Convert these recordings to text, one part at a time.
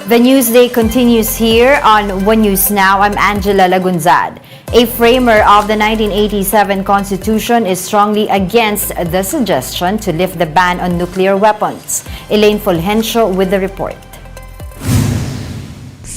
The Newsday continues here on One News Now. I'm Angela Lagunzad. A framer of the 1987 Constitution is strongly against the suggestion to lift the ban on nuclear weapons. Elaine Fulgencio with the report.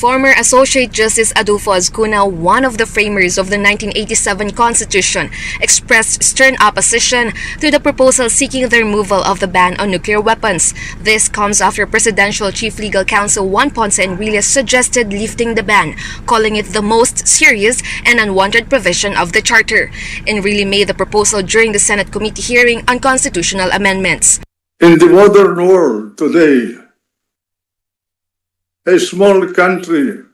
Former Associate Justice Adolfo Azcuna, one of the framers of the 1987 Constitution, expressed stern opposition to the proposal seeking the removal of the ban on nuclear weapons. This comes after Presidential Chief Legal Counsel Juan Ponce Enrile suggested lifting the ban, calling it the most serious and unwanted provision of the Charter. Enrile made the proposal during the Senate Committee hearing on constitutional amendments. In the modern world today, a small country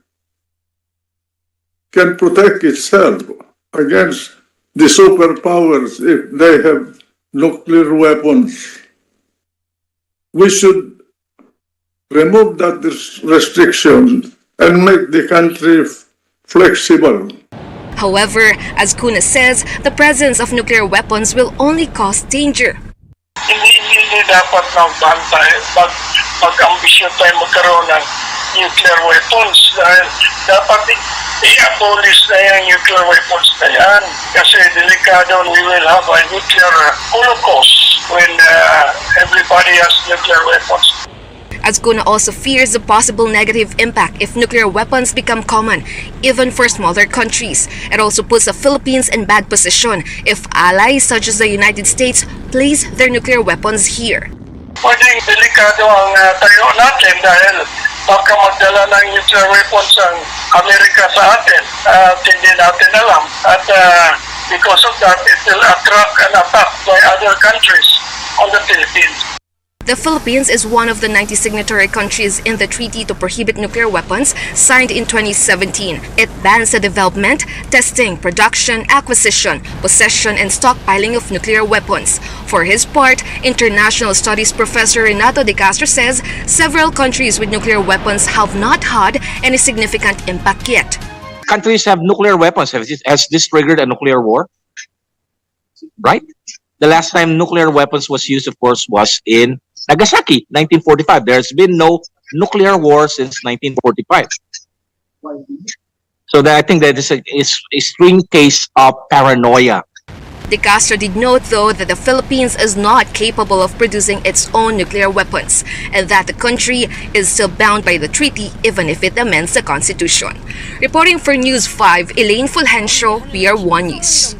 can protect itself against the superpowers if they have nuclear weapons. We should remove that restriction and make the country flexible. However, Azcuna says the presence of nuclear weapons will only cause danger. Hindi dapat magbantay mag-ambisyon tayo magkaroon ng nuclear weapons dahil dapat i-abolish na yung nuclear weapons na yan kasi delikado, we will have a nuclear holocaust when everybody has nuclear weapons. Azcuna also fears the possible negative impact if nuclear weapons become common, even for smaller countries. It also puts the Philippines in bad position if allies such as the United States place their nuclear weapons here. Pwedeng delikado ang tayo natin dahil baka magdala ng nuclear weapons ang Amerika sa atin at hindi natin alam. At because of that, it will attract an attack by other countries on the Philippines. The Philippines is one of the 90 signatory countries in the Treaty to Prohibit Nuclear Weapons signed in 2017. It bans the development, testing, production, acquisition, possession, and stockpiling of nuclear weapons. For his part, International Studies Professor Renato De Castro says several countries with nuclear weapons have not had any significant impact yet. Countries have nuclear weapons. Has this triggered a nuclear war? Right? The last time nuclear weapons was used, of course, was in Nagasaki, 1945. There's been no nuclear war since 1945. So I think that is a extreme case of paranoia. De Castro did note, though, that the Philippines is not capable of producing its own nuclear weapons and that the country is still bound by the treaty even if it amends the Constitution. Reporting for News 5, Elaine Fulgencio, we are One News.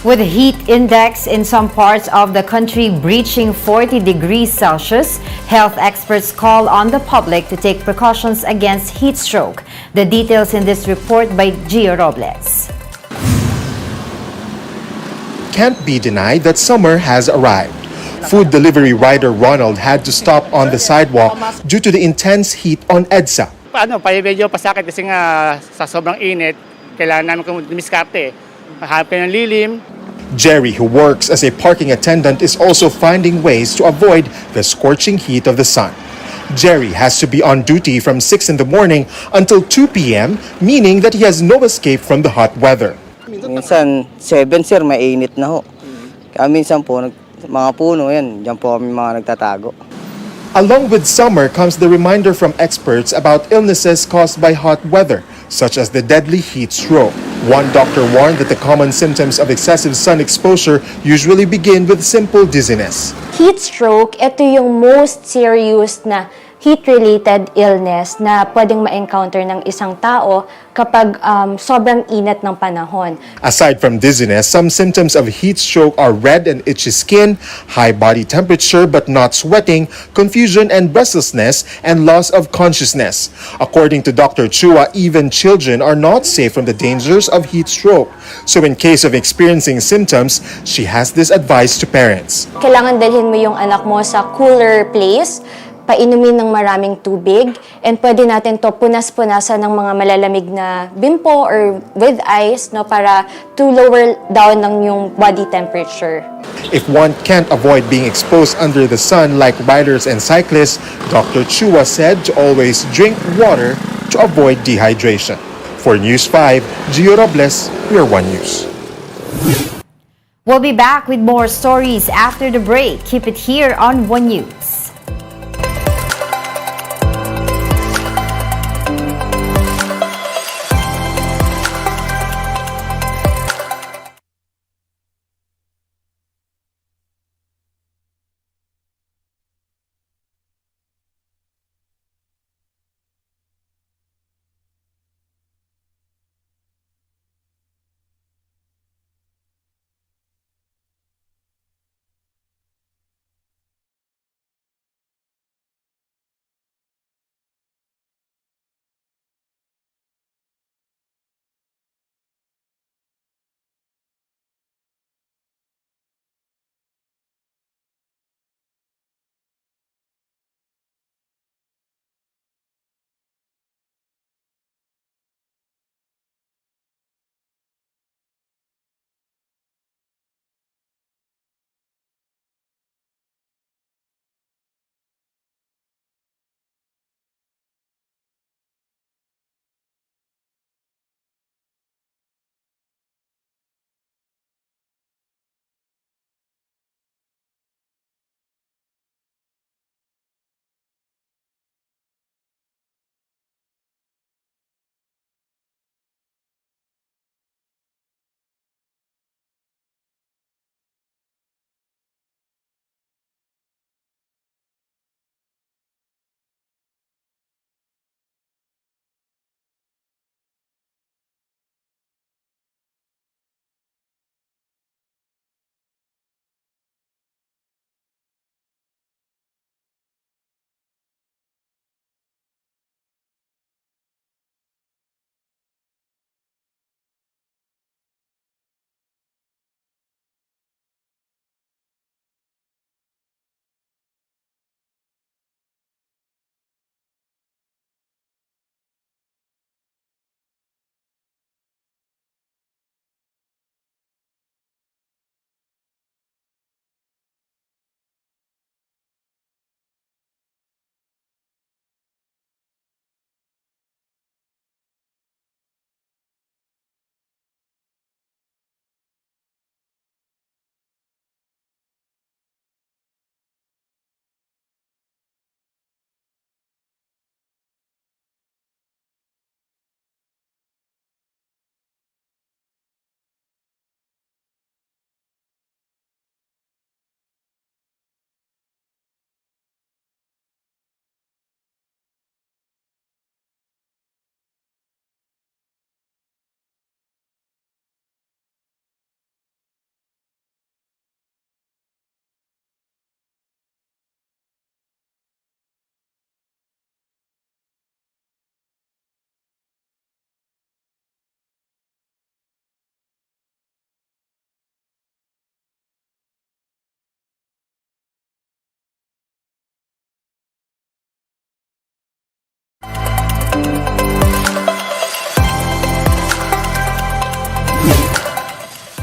With the heat index in some parts of the country breaching 40 degrees Celsius, health experts call on the public to take precautions against heat stroke. The details in this report by Gio Robles. Can't be denied that summer has arrived. Food delivery rider Ronald had to stop on the sidewalk due to the intense heat on EDSA. Medyo pasakit kasi nga sa sobrang init, kailangan namin dumiskarte. Mahanap kayo ng lilim. Jerry, who works as a parking attendant, is also finding ways to avoid the scorching heat of the sun. Jerry has to be on duty from 6 in the morning until 2 p.m., meaning that he has no escape from the hot weather. Minsan, 7 sir, mainit na ho. Kaya minsan po, mga puno yan, dyan po kami mga nagtatago. Along with summer comes the reminder from experts about illnesses caused by hot weather, such as the deadly heat stroke. One doctor warned that the common symptoms of excessive sun exposure usually begin with simple dizziness. Heat stroke, ito yung most serious na heat-related illness na pwedeng ma-encounter ng isang tao kapag sobrang init ng panahon. Aside from dizziness, some symptoms of heat stroke are red and itchy skin, high body temperature but not sweating, confusion and restlessness, and loss of consciousness. According to Dr. Chua, even children are not safe from the dangers of heat stroke. So in case of experiencing symptoms, she has this advice to parents. Kailangan dalhin mo yung anak mo sa cooler place, painumin ng maraming tubig, and pwede natin to punas-punasan ng mga malalamig na bimpo or with ice, no, para to lower down ng yung body temperature. If one can't avoid being exposed under the sun like riders and cyclists, Dr. Chua said to always drink water to avoid dehydration. For News 5, Gio Robles, we are One News. We'll be back with more stories after the break. Keep it here on One News.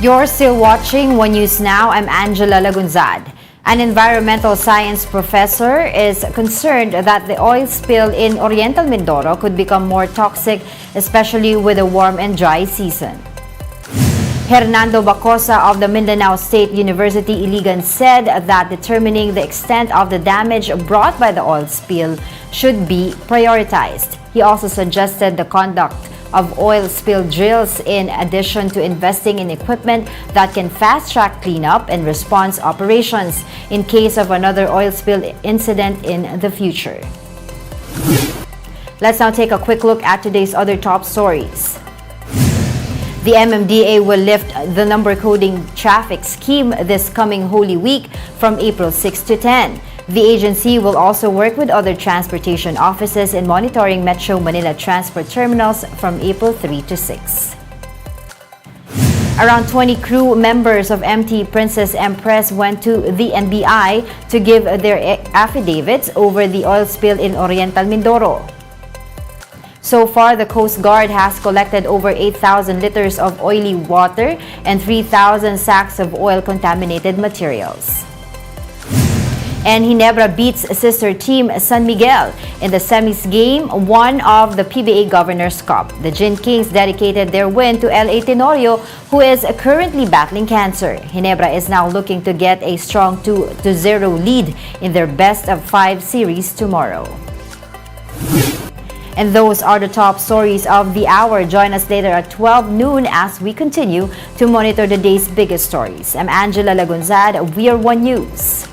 You're still watching One News Now. I'm Angela Lagunzad. An environmental science professor is concerned that the oil spill in Oriental Mindoro could become more toxic, especially with a warm and dry season. Hernando Bacosa of the Mindanao State University Iligan said that determining the extent of the damage brought by the oil spill should be prioritized. He also suggested the conduct of oil spill drills in addition to investing in equipment that can fast-track cleanup and response operations in case of another oil spill incident in the future. Let's now take a quick look at today's other top stories. The MMDA will lift the number coding traffic scheme this coming Holy Week from April 6 to 10. The agency will also work with other transportation offices in monitoring Metro Manila transport terminals from April 3 to 6. Around 20 crew members of MT Princess Empress went to the NBI to give their affidavits over the oil spill in Oriental Mindoro. So far, the Coast Guard has collected over 8,000 liters of oily water and 3,000 sacks of oil-contaminated materials. And Ginebra beats sister team San Miguel in the semis game 1 of the PBA Governor's Cup. The Gin Kings dedicated their win to LA Tenorio, who is currently battling cancer. Ginebra is now looking to get a strong 2-0 lead in their best-of-5 series tomorrow. And those are the top stories of the hour. Join us later at 12 noon as we continue to monitor the day's biggest stories. I'm Angela Lagunzad. We are One News.